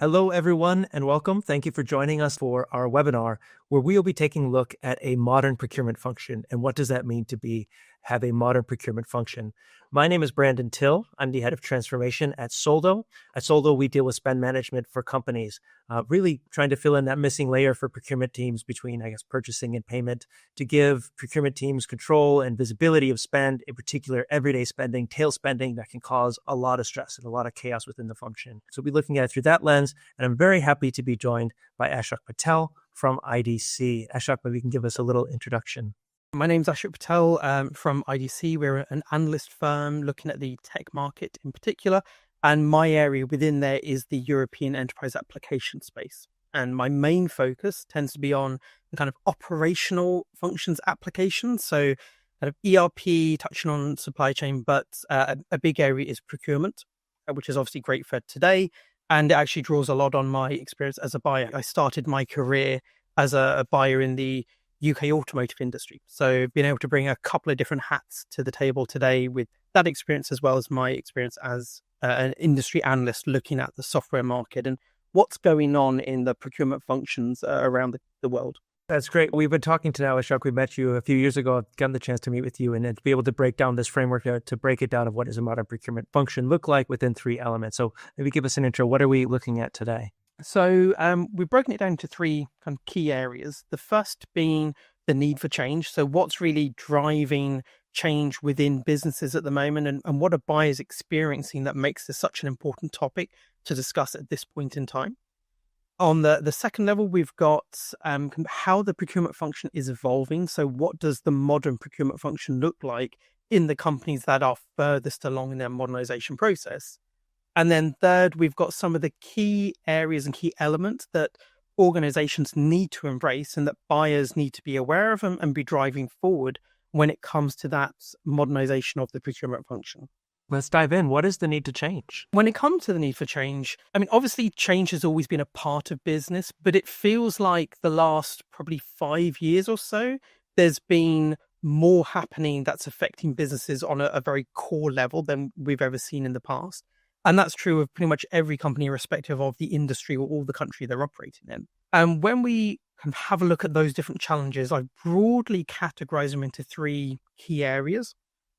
Hello, everyone, and welcome. Thank you for joining us for our webinar, where we will be taking a look at a modern procurement function and what does that mean to have a modern procurement function. My name is Brandon Till. I'm the head of transformation at Soldo. At Soldo, we deal with spend management for companies, really trying to fill in that missing layer for procurement teams between, purchasing and payment to give procurement teams control and visibility of spend, in particular, everyday spending, tail spending that can cause a lot of stress and a lot of chaos within the function. So we'll be looking at it through that lens, and I'm very happy to be joined by Ashok Patel from IDC. Ashok, maybe you can give us a little introduction. My name's Ashok Patel from IDC. We're an analyst firm looking at the tech market in particular. And my area within there is the European enterprise application space. And my main focus tends to be on the kind of operational functions applications. So kind of ERP, touching on supply chain, but a big area is procurement, which is obviously great for today. And it actually draws a lot on my experience as a buyer. I started my career as a buyer in the UK automotive industry. So being able to bring a couple of different hats to the table today with that experience, as well as my experience as an industry analyst looking at the software market and what's going on in the procurement functions around the world. That's great. We've been talking to Ashok. We met you a few years ago. I've gotten the chance to meet with you and to be able to break down this framework, to break it down of what does a modern procurement function look like within 3 elements. So maybe give us an intro. What are we looking at today? So we've broken it down into 3 kind of key areas. The first being the need for change. So what's really driving change within businesses at the moment, and what are buyers experiencing that makes this such an important topic to discuss at this point in time. On the second level, we've got how the procurement function is evolving. So what does the modern procurement function look like in the companies that are furthest along in their modernization process? And then third, we've got some of the key areas and key elements that organizations need to embrace and that buyers need to be aware of and be driving forward when it comes to that modernization of the procurement function. Let's dive in. What is the need to change? When it comes to the need for change, obviously change has always been a part of business, but it feels like the last probably 5 years or so, there's been more happening that's affecting businesses on a very core level than we've ever seen in the past. And that's true of pretty much every company, irrespective of the industry or the country they're operating in. And when we kind of have a look at those different challenges, I broadly categorize them into 3 key areas.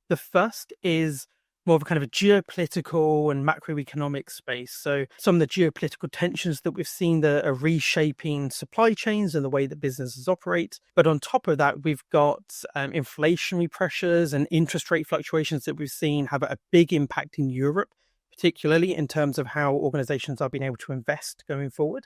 The first is more of a kind of a geopolitical and macroeconomic space. So some of the geopolitical tensions that we've seen that are reshaping supply chains and the way that businesses operate. But on top of that, we've got inflationary pressures and interest rate fluctuations that we've seen have a big impact in Europe, particularly in terms of how organizations are being able to invest going forward.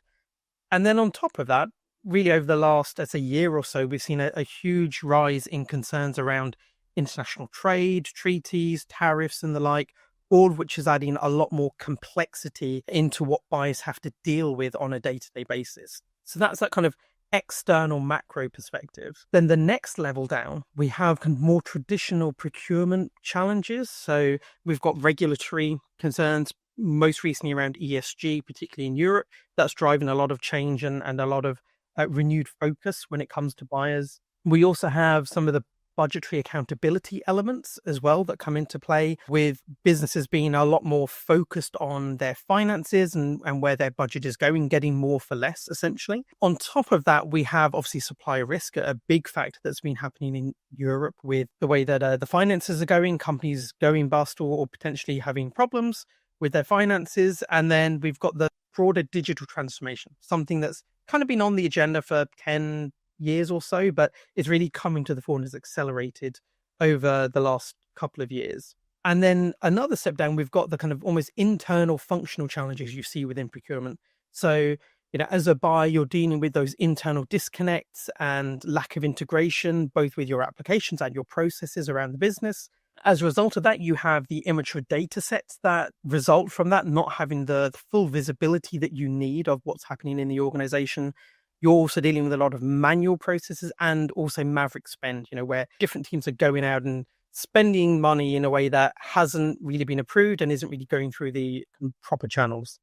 And then on top of that, really over the last, let's say, year or so, we've seen a huge rise in concerns around international trade, treaties, tariffs, and the like, all of which is adding a lot more complexity into what buyers have to deal with on a day-to-day basis. So that's that kind of external macro perspective. Then the next level down, we have kind of more traditional procurement challenges. So we've got regulatory concerns, most recently around ESG, particularly in Europe. That's driving a lot of change and a lot of renewed focus when it comes to buyers. We also have some of the budgetary accountability elements as well that come into play, with businesses being a lot more focused on their finances and where their budget is going, getting more for less, essentially. On top of that, we have obviously supplier risk, a big factor that's been happening in Europe with the way that the finances are going, companies going bust or potentially having problems with their finances. And then we've got the broader digital transformation, something that's kind of been on the agenda for 10 years or so, but it's really coming to the fore and has accelerated over the last couple of years. And then another step down, we've got the kind of almost internal functional challenges you see within procurement. So, as a buyer, you're dealing with those internal disconnects and lack of integration, both with your applications and your processes around the business. As a result of that, you have the immature data sets that result from that, not having the full visibility that you need of what's happening in the organization. You're also dealing with a lot of manual processes and also maverick spend, where different teams are going out and spending money in a way that hasn't really been approved and isn't really going through the proper channels.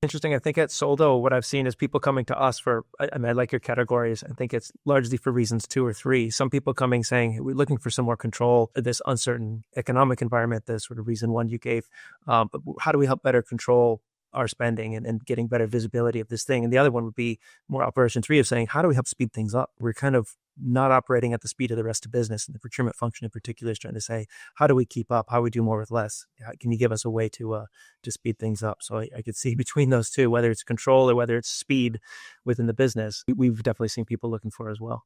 Interesting. I think at Soldo, what I've seen is people coming to us for, I like your categories. I think it's largely for reasons 2 or 3. Some people coming saying, we're looking for some more control of this uncertain economic environment, the sort of reason 1 you gave. But how do we help better control our spending and getting better visibility of this thing. And the other one would be more operation 3 of saying, how do we help speed things up? We're kind of not operating at the speed of the rest of business. And the procurement function in particular is trying to say, how do we keep up? How do we do more with less? Can you give us a way to speed things up? So I could see between those two, whether it's control or whether it's speed within the business, we've definitely seen people looking for as well.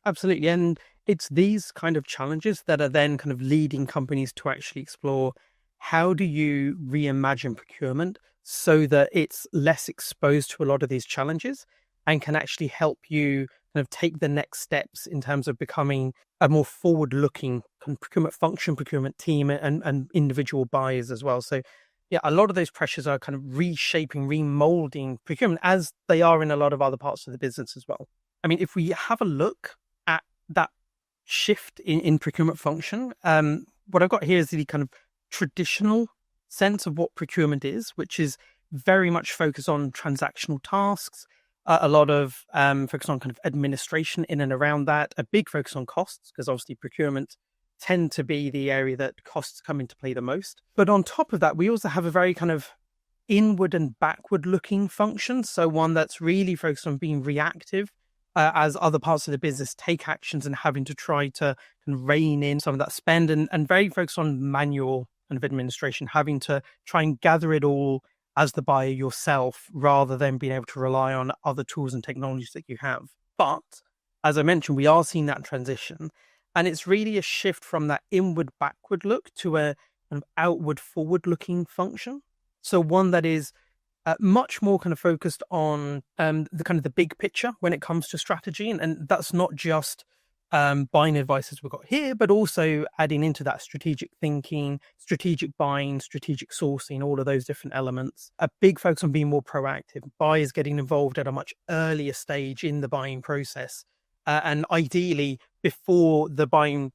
Absolutely. And it's these kind of challenges that are then kind of leading companies to actually explore, how do you reimagine procurement so that it's less exposed to a lot of these challenges and can actually help you kind of take the next steps in terms of becoming a more forward-looking procurement function, procurement team, and individual buyers as well. So yeah, a lot of those pressures are kind of reshaping, remolding procurement as they are in a lot of other parts of the business as well. I mean, if we have a look at that shift in procurement function, what I've got here is the kind of traditional sense of what procurement is, which is very much focused on transactional tasks, a lot of focus on kind of administration in and around that, a big focus on costs, because obviously procurement tend to be the area that costs come into play the most. But on top of that, we also have a very kind of inward and backward looking function. So one that's really focused on being reactive as other parts of the business take actions and having to try to kind of rein in some of that spend, and very focused on manual kind of administration, having to try and gather it all as the buyer yourself, rather than being able to rely on other tools and technologies that you have. But as I mentioned, we are seeing that transition, and it's really a shift from that inward backward look to a kind of outward forward looking function. So one that is much more kind of focused on the kind of the big picture when it comes to strategy. And that's not just buying advice as we've got here, but also adding into that strategic thinking, strategic buying, strategic sourcing, all of those different elements. A big focus on being more proactive, buyers getting involved at a much earlier stage in the buying process. And ideally before the buying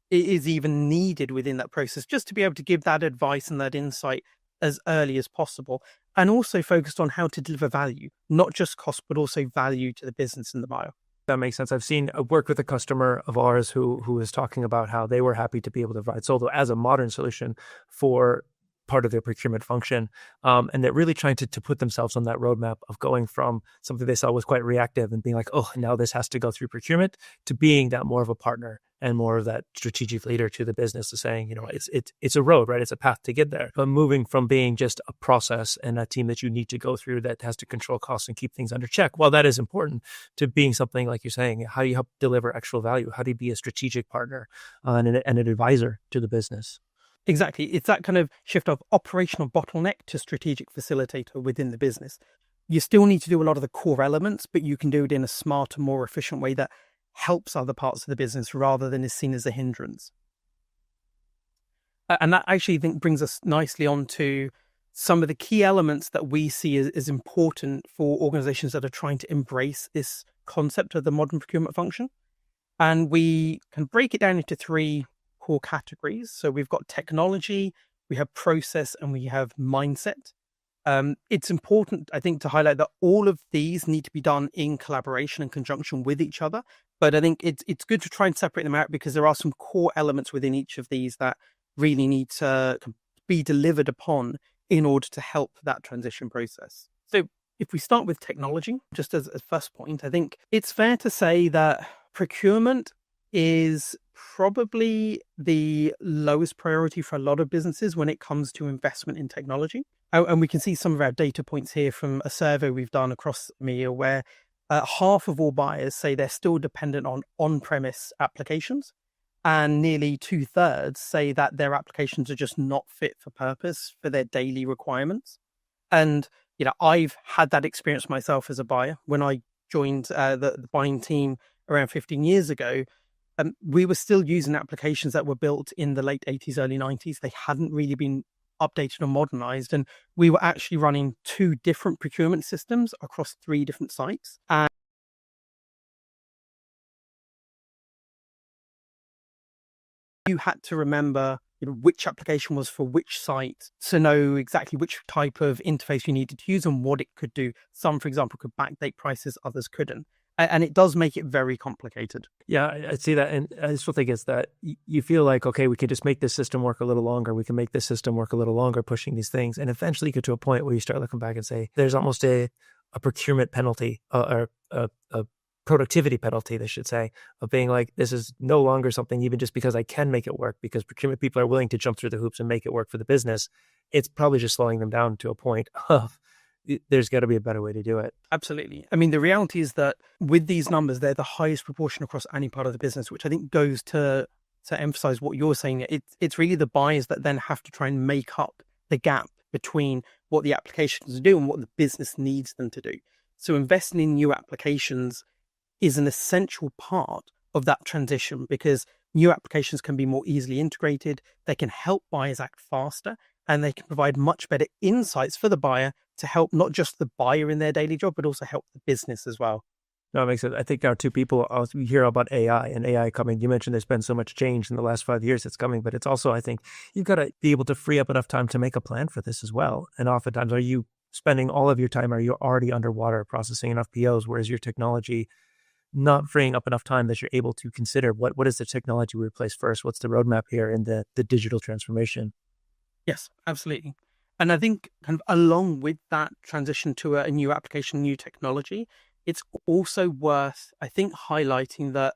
is even needed within that process, just to be able to give that advice and that insight as early as possible. And also focused on how to deliver value, not just cost, but also value to the business and the buyer. That makes sense. I've seen work with a customer of ours who was talking about how they were happy to be able to provide Solo as a modern solution for part of their procurement function. And they're really trying to put themselves on that roadmap of going from something they saw was quite reactive and being like, oh, now this has to go through procurement, to being that more of a partner and more of that strategic leader to the business, to saying, you know, it's a road, right? It's a path to get there. But moving from being just a process and a team that you need to go through that has to control costs and keep things under check, while that is important, to being something like you're saying, how do you help deliver actual value? How do you be a strategic partner and an advisor to the business? Exactly. It's that kind of shift of operational bottleneck to strategic facilitator within the business. You still need to do a lot of the core elements, but you can do it in a smarter, more efficient way that helps other parts of the business rather than is seen as a hindrance. And that actually, I think, brings us nicely on to some of the key elements that we see as important for organizations that are trying to embrace this concept of the modern procurement function. And we can break it down into three core categories. So we've got technology, we have process, and we have mindset. It's important, I think, to highlight that all of these need to be done in collaboration and conjunction with each other. But I think it's good to try and separate them out, because there are some core elements within each of these that really need to be delivered upon in order to help that transition process. So if we start with technology, just as a first point, I think it's fair to say that procurement is probably the lowest priority for a lot of businesses when it comes to investment in technology. And we can see some of our data points here from a survey we've done across EMEA, where half of all buyers say they're still dependent on on-premise applications, and nearly 2/3 say that their applications are just not fit for purpose for their daily requirements. And, you know, I've had that experience myself as a buyer. When I joined the buying team around 15 years ago, we were still using applications that were built in the late 80s, early 90s. They hadn't really been updated or modernized. And we were actually running 2 different procurement systems across 3 different sites. And you had to remember, you know, which application was for which site to know exactly which type of interface you needed to use and what it could do. Some, for example, could backdate prices, others couldn't. And it does make it very complicated. Yeah, I see that. And I still think it's that you feel like, okay, we can just make this system work a little longer. We can make this system work a little longer, pushing these things. And eventually you get to a point where you start looking back and say, there's almost a procurement penalty or a productivity penalty, they should say, of being like, this is no longer something, even just because I can make it work, because procurement people are willing to jump through the hoops and make it work for the business. It's probably just slowing them down to a point of there's got to be a better way to do it. Absolutely. I mean, the reality is that with these numbers, they're the highest proportion across any part of the business, which I think goes to emphasize what you're saying. It's really the buyers that then have to try and make up the gap between what the applications do and what the business needs them to do. So investing in new applications is an essential part of that transition, because new applications can be more easily integrated. They can help buyers act faster, and they can provide much better insights for the buyer to help not just the buyer in their daily job, but also help the business as well. No, it makes sense. I think our two people, we hear about AI and AI coming. You mentioned there's been so much change in the last 5 years that's coming, but it's also, I think, you've got to be able to free up enough time to make a plan for this as well. And oftentimes, are you spending all of your time, are you already underwater processing enough POs, whereas your technology not freeing up enough time that you're able to consider what is the technology we replace first? What's the roadmap here in the digital transformation? Yes, absolutely. And I think kind of along with that transition to a new application, new technology, it's also worth, I think, highlighting that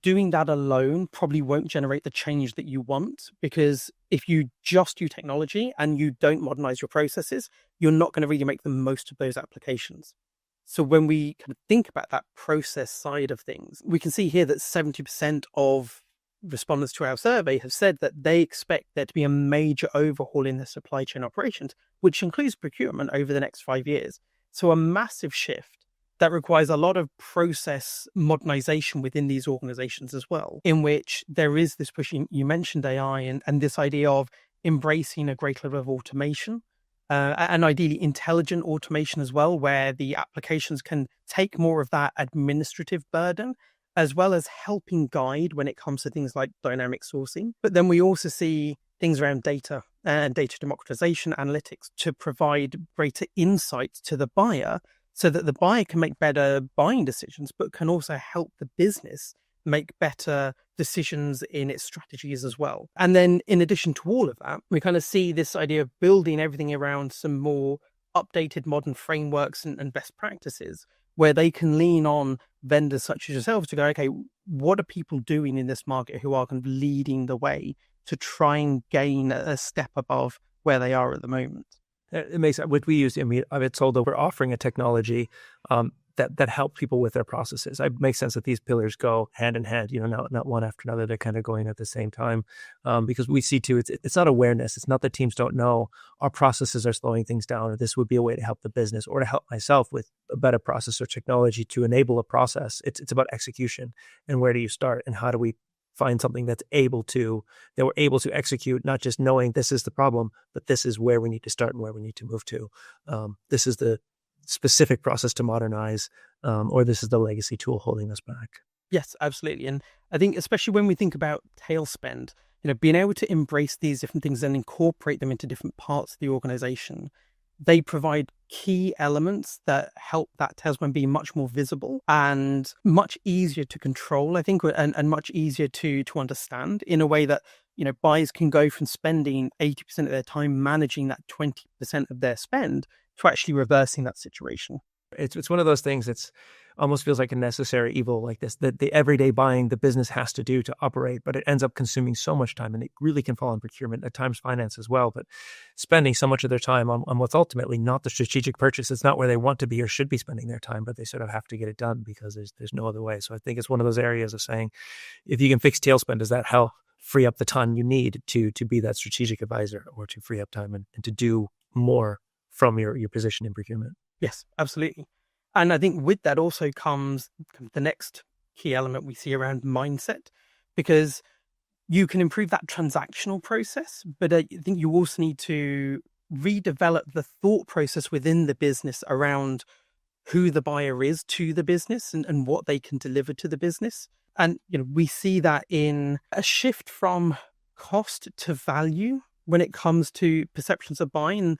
doing that alone probably won't generate the change that you want, because if you just do technology and you don't modernize your processes, you're not going to really make the most of those applications. So when we kind of think about that process side of things, we can see here that 70% of respondents to our survey have said that they expect there to be a major overhaul in their supply chain operations, which includes procurement over the next 5 years. So a massive shift that requires a lot of process modernization within these organizations as well, in which there is this push. You mentioned AI and this idea of embracing a great level of automation, and ideally intelligent automation as well, where the applications can take more of that administrative burden, as well as helping guide when it comes to things like dynamic sourcing. But then we also see things around data and data democratization, analytics, to provide greater insights to the buyer so that the buyer can make better buying decisions, but can also help the business make better decisions in its strategies as well. And then in addition to all of that, we kind of see this idea of building everything around some more updated modern frameworks and best practices, where they can lean on vendors such as yourselves to go, okay, what are people doing in this market who are kind of leading the way to try and gain a step above where they are at the moment? It makes what we use. I mean, I've been told that we're offering a technology that helps people with their processes. It makes sense that these pillars go hand in hand. Not one after another. They're kind of going at the same time, because we see too. It's not awareness. It's not that teams don't know our processes are slowing things down, or this would be a way to help the business or to help myself with a better process or technology to enable a process. It's about execution, and where do you start, and how do we find something that we're able to execute, not just knowing this is the problem, but this is where we need to start and where we need to move to. This is the specific process to modernize, or this is the legacy tool holding us back. Yes, absolutely. And I think especially when we think about tail spend, being able to embrace these different things and incorporate them into different parts of the organization, they provide key elements that help that tail spend be much more visible and much easier to control, I think, and much easier to understand, in a way that, buyers can go from spending 80% of their time managing that 20% of their spend to actually reversing that situation. It's one of those things that's almost feels like a necessary evil, like this, that the everyday buying the business has to do to operate, but it ends up consuming so much time, and it really can fall in procurement, at times finance as well, but spending so much of their time on what's ultimately not the strategic purchase. It's not where they want to be or should be spending their time, but they sort of have to get it done because there's no other way. So I think it's one of those areas of saying, if you can fix tail spend, does that help free up the time you need to be that strategic advisor, or to free up time and to do more from your position in procurement? Yes, absolutely. And I think with that also comes the next key element we see around mindset, because you can improve that transactional process, but I think you also need to redevelop the thought process within the business around who the buyer is to the business and what they can deliver to the business. And, we see that in a shift from cost to value when it comes to perceptions of buying.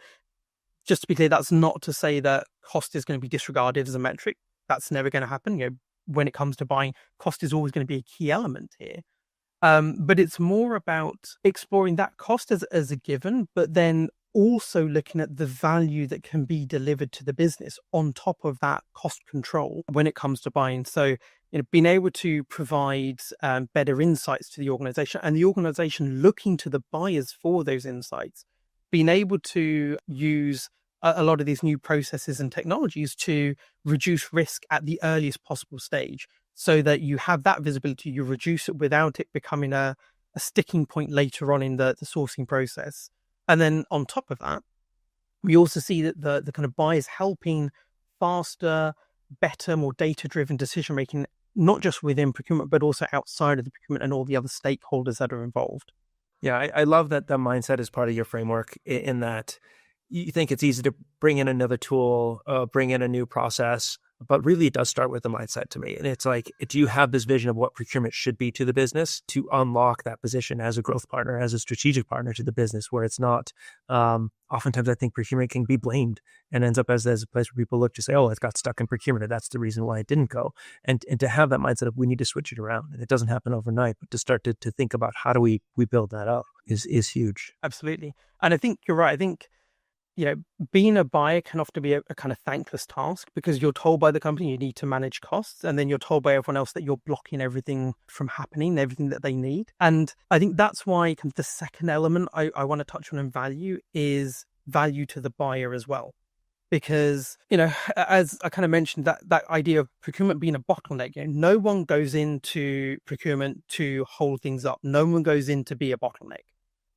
Just to be clear, that's not to say that cost is going to be disregarded as a metric. that's never going to happen. When it comes to buying, cost is always going to be a key element here. But it's more about exploring that cost as a given, but then also looking at the value that can be delivered to the business on top of that cost control when it comes to buying. So, being able to provide better insights to the organization, and the organization looking to the buyers for those insights, being able to use a lot of these new processes and technologies to reduce risk at the earliest possible stage, so that you have that visibility, you reduce it without it becoming a sticking point later on in the sourcing process. And then on top of that, we also see that the kind of buyers helping faster, better, more data-driven decision-making, not just within procurement, but also outside of the procurement and all the other stakeholders that are involved. Yeah, I love that the mindset is part of your framework in that you think it's easy to bring in another tool, bring in a new process, but really it does start with the mindset to me. And it's like, do you have this vision of what procurement should be to the business to unlock that position as a growth partner, as a strategic partner to the business, where it's not, oftentimes I think procurement can be blamed and ends up as a place where people look to say, oh, it got stuck in procurement, and that's the reason why it didn't go. And to have that mindset of we need to switch it around, and it doesn't happen overnight, but to start to think about how do we build that up is huge. Absolutely. And I think you're right. I think, being a buyer can often be a kind of thankless task, because you're told by the company you need to manage costs, and then you're told by everyone else that you're blocking everything from happening, everything that they need. And I think that's why kind of the second element I want to touch on in value is value to the buyer as well. Because, as I kind of mentioned, that idea of procurement being a bottleneck, no one goes into procurement to hold things up. No one goes in to be a bottleneck.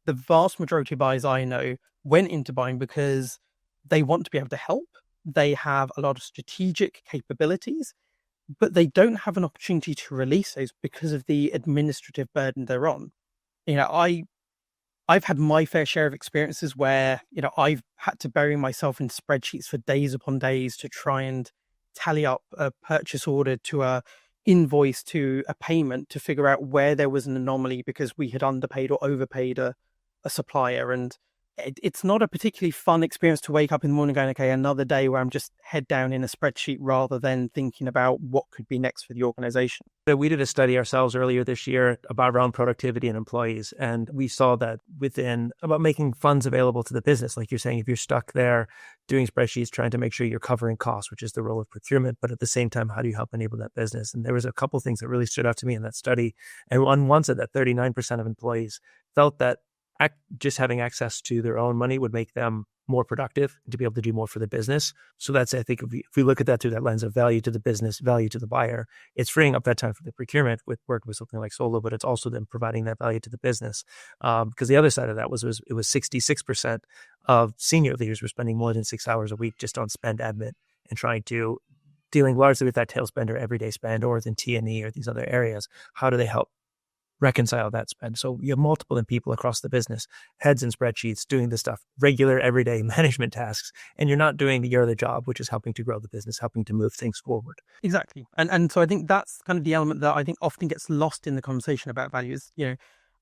The vast majority of buyers I know went into buying because they want to be able to help. They have a lot of strategic capabilities, but they don't have an opportunity to release those because of the administrative burden they're on. I've had my fair share of experiences where, I've had to bury myself in spreadsheets for days upon days to try and tally up a purchase order to a invoice to a payment to figure out where there was an anomaly because we had underpaid or overpaid a supplier. And it's not a particularly fun experience to wake up in the morning going, okay, another day where I'm just head down in a spreadsheet rather than thinking about what could be next for the organization. We did a study ourselves earlier this year around productivity and employees. And we saw that about making funds available to the business. Like you're saying, if you're stuck there doing spreadsheets, trying to make sure you're covering costs, which is the role of procurement, but at the same time, how do you help enable that business? And there was a couple of things that really stood out to me in that study. And one said that 39% of employees felt that just having access to their own money would make them more productive to be able to do more for the business. So that's, I think, if we look at that through that lens of value to the business, value to the buyer, it's freeing up that time for the procurement with work with something like Solo, but it's also them providing that value to the business. Because the other side of that was it was 66% of senior leaders were spending more than 6 hours a week just on spend admin and dealing largely with that tail spend or everyday spend or within T&E or these other areas. How do they help reconcile that spend? So you have multiple people across the business, heads in spreadsheets, doing this stuff, regular everyday management tasks, and you're not doing your other job, which is helping to grow the business, helping to move things forward. Exactly. And so I think that's kind of the element that I think often gets lost in the conversation about values.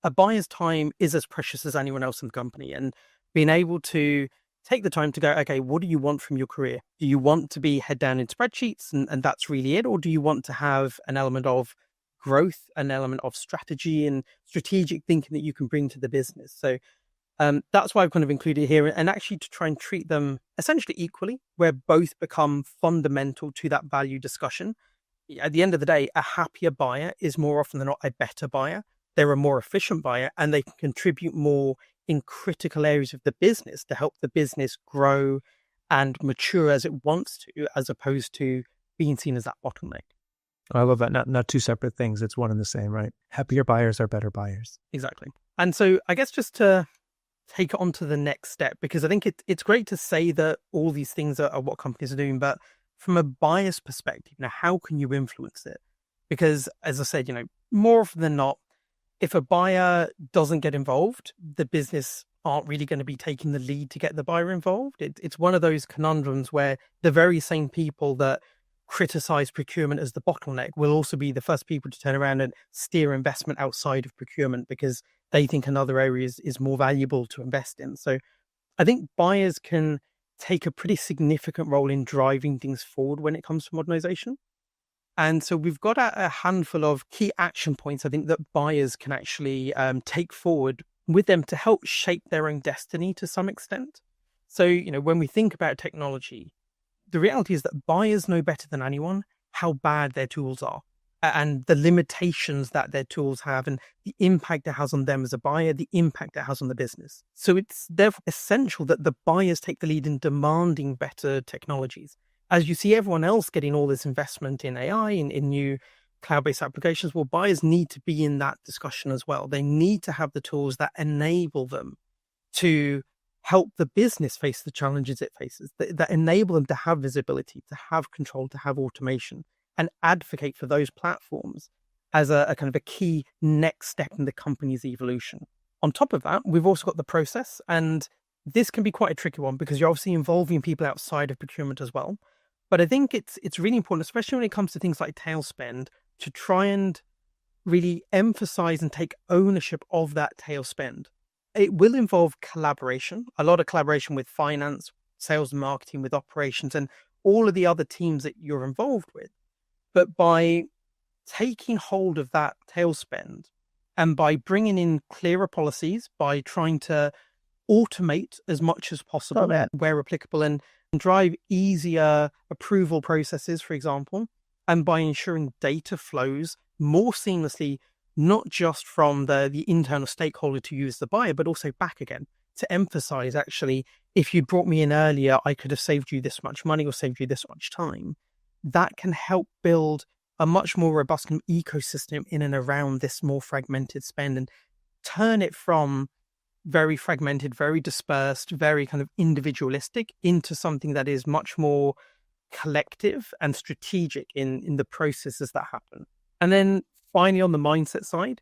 A buyer's time is as precious as anyone else in the company, and being able to take the time to go, okay, what do you want from your career? Do you want to be head down in spreadsheets and that's really it? Or do you want to have an element of growth, an element of strategy and strategic thinking that you can bring to the business? So that's why I've kind of included here, and actually to try and treat them essentially equally, where both become fundamental to that value discussion. At the end of the day, a happier buyer is more often than not a better buyer. They're a more efficient buyer, and they can contribute more in critical areas of the business to help the business grow and mature as it wants to, as opposed to being seen as that bottleneck. I love that. Not two separate things. It's one and the same, right? Happier buyers are better buyers. Exactly. And so I guess just to take it on to the next step, because I think it's great to say that all these things are what companies are doing, but from a buyer's perspective, how can you influence it? Because as I said, more often than not, if a buyer doesn't get involved, the business aren't really going to be taking the lead to get the buyer involved. It's one of those conundrums where the very same people that criticize procurement as the bottleneck will also be the first people to turn around and steer investment outside of procurement because they think another area is more valuable to invest in. So I think buyers can take a pretty significant role in driving things forward when it comes to modernization. And so we've got a handful of key action points, I think, that buyers can actually take forward with them to help shape their own destiny to some extent. So, when we think about technology, the reality is that buyers know better than anyone how bad their tools are and the limitations that their tools have and the impact it has on them as a buyer, the impact it has on the business. So it's therefore essential that the buyers take the lead in demanding better technologies. As you see everyone else getting all this investment in AI, in new cloud-based applications, well, buyers need to be in that discussion as well. They need to have the tools that enable them to help the business face the challenges it faces, that enable them to have visibility, to have control, to have automation, and advocate for those platforms as a kind of a key next step in the company's evolution. On top of that, we've also got the process, and this can be quite a tricky one because you're obviously involving people outside of procurement as well. But I think it's really important, especially when it comes to things like tail spend, to try and really emphasize and take ownership of that tail spend. It will involve collaboration, a lot of collaboration with finance, sales and marketing, with operations, and all of the other teams that you're involved with. But by taking hold of that tail spend and by bringing in clearer policies, by trying to automate as much as possible where applicable and drive easier approval processes, for example, and by ensuring data flows more seamlessly, not just from the internal stakeholder to use the buyer, but also back again to emphasize, actually, if you'd brought me in earlier, I could have saved you this much money or saved you this much time. That can help build a much more robust ecosystem in and around this more fragmented spend and turn it from very fragmented, very dispersed, very kind of individualistic into something that is much more collective and strategic in the processes that happen. And then finally, on the mindset side,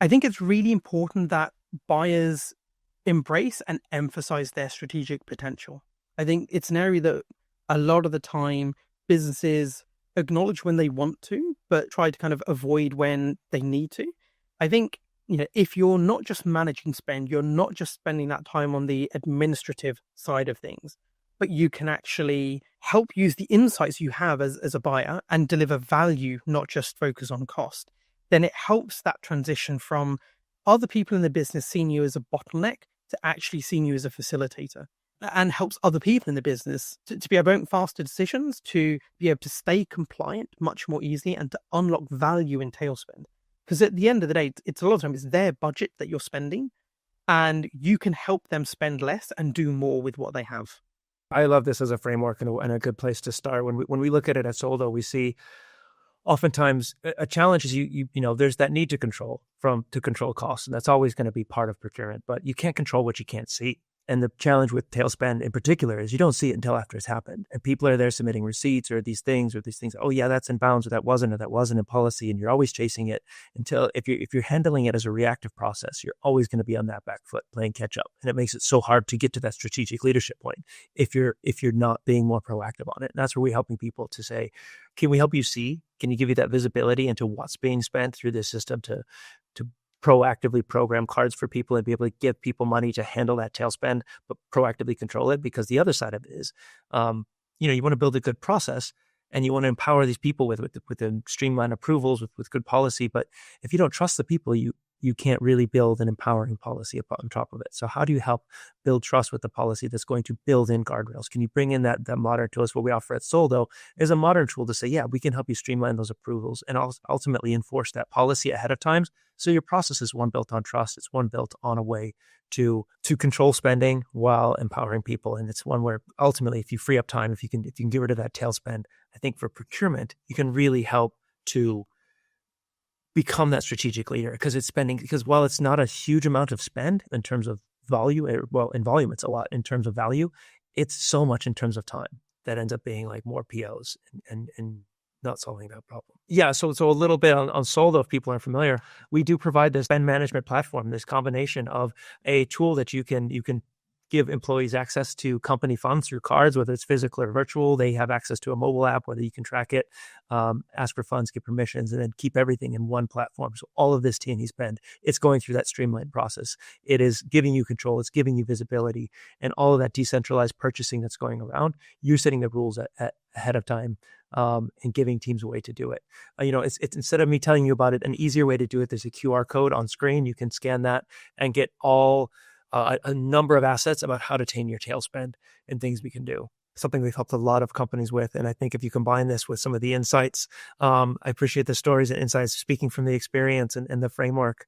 I think it's really important that buyers embrace and emphasize their strategic potential. I think it's an area that a lot of the time businesses acknowledge when they want to, but try to kind of avoid when they need to. I think, if you're not just managing spend, you're not just spending that time on the administrative side of things, but you can actually help use the insights you have as a buyer and deliver value, not just focus on cost, then it helps that transition from other people in the business seeing you as a bottleneck to actually seeing you as a facilitator, and helps other people in the business to be able to make faster decisions, to be able to stay compliant much more easily, and to unlock value in tail spend. Because at the end of the day, it's a lot of time, it's their budget that you're spending, and you can help them spend less and do more with what they have. I love this as a framework and a good place to start. When we look at it at Soldo, we see oftentimes a challenge is there's that need to control costs, and that's always going to be part of procurement. But you can't control what you can't see. And the challenge with tail spend in particular is you don't see it until after it's happened. And people are there submitting receipts or these things. Oh yeah, that's in bounds, or that wasn't in policy. And you're always chasing it until if you're handling it as a reactive process, you're always going to be on that back foot playing catch up. And it makes it so hard to get to that strategic leadership point if you're not being more proactive on it. And that's where we're helping people to say, can we help you see? Can you give you that visibility into what's being spent through this system to proactively program cards for people and be able to give people money to handle that tail spend, but proactively control it? Because the other side of it is, you want to build a good process and you want to empower these people with streamlined approvals, with good policy. But if you don't trust the people, you can't really build an empowering policy on top of it. So how do you help build trust with the policy that's going to build in guardrails? Can you bring in that modern tool? What we offer at Soldo is a modern tool to say, yeah, we can help you streamline those approvals and ultimately enforce that policy ahead of time. So your process is one built on trust. It's one built on a way to control spending while empowering people. And it's one where ultimately, if you free up time, if you can get rid of that tail spend, I think for procurement, you can really help to become that strategic leader because while it's not a huge amount of spend in terms of value, in volume, it's a lot in terms of value, it's so much in terms of time that ends up being like more POs and not solving that problem. Yeah, so a little bit on Soldo, if people aren't familiar, we do provide this spend management platform, this combination of a tool that you can give employees access to company funds through cards, whether it's physical or virtual. They have access to a mobile app, whether you can track it, ask for funds, get permissions, and then keep everything in one platform. So all of this T&E spend, it's going through that streamlined process. It is giving you control. It's giving you visibility, and all of that decentralized purchasing that's going around, you're setting the rules ahead of time, and giving teams a way to do it. It's instead of me telling you about it, an easier way to do it, there's a QR code on screen. You can scan that and get all a number of assets about how to tame your tail spend and things we can do. Something we've helped a lot of companies with. And I think if you combine this with some of the insights, I appreciate the stories and insights speaking from the experience and the framework.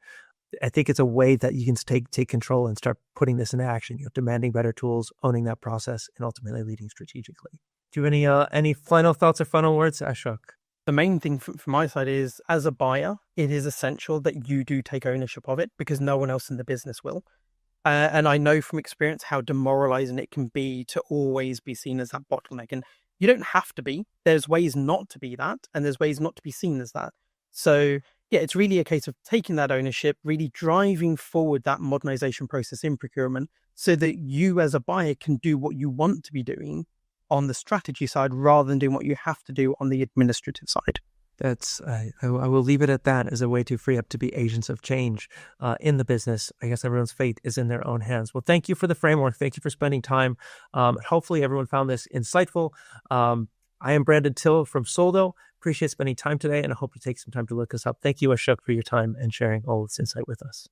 I think it's a way that you can take control and start putting this into action, demanding better tools, owning that process, and ultimately leading strategically. Do you have any final thoughts or final words, Ashok? The main thing from my side is, as a buyer, it is essential that you do take ownership of it, because no one else in the business will. And I know from experience how demoralizing it can be to always be seen as that bottleneck. And you don't have to be. There's ways not to be that, and there's ways not to be seen as that. So yeah, it's really a case of taking that ownership, really driving forward that modernization process in procurement so that you as a buyer can do what you want to be doing on the strategy side rather than doing what you have to do on the administrative side. I will leave it at that as a way to free up to be agents of change in the business. I guess everyone's fate is in their own hands. Well, thank you for the framework. Thank you for spending time. Hopefully everyone found this insightful. I am Brandon Till from Soldo. Appreciate spending time today, and I hope you take some time to look us up. Thank you, Ashok, for your time and sharing all this insight with us.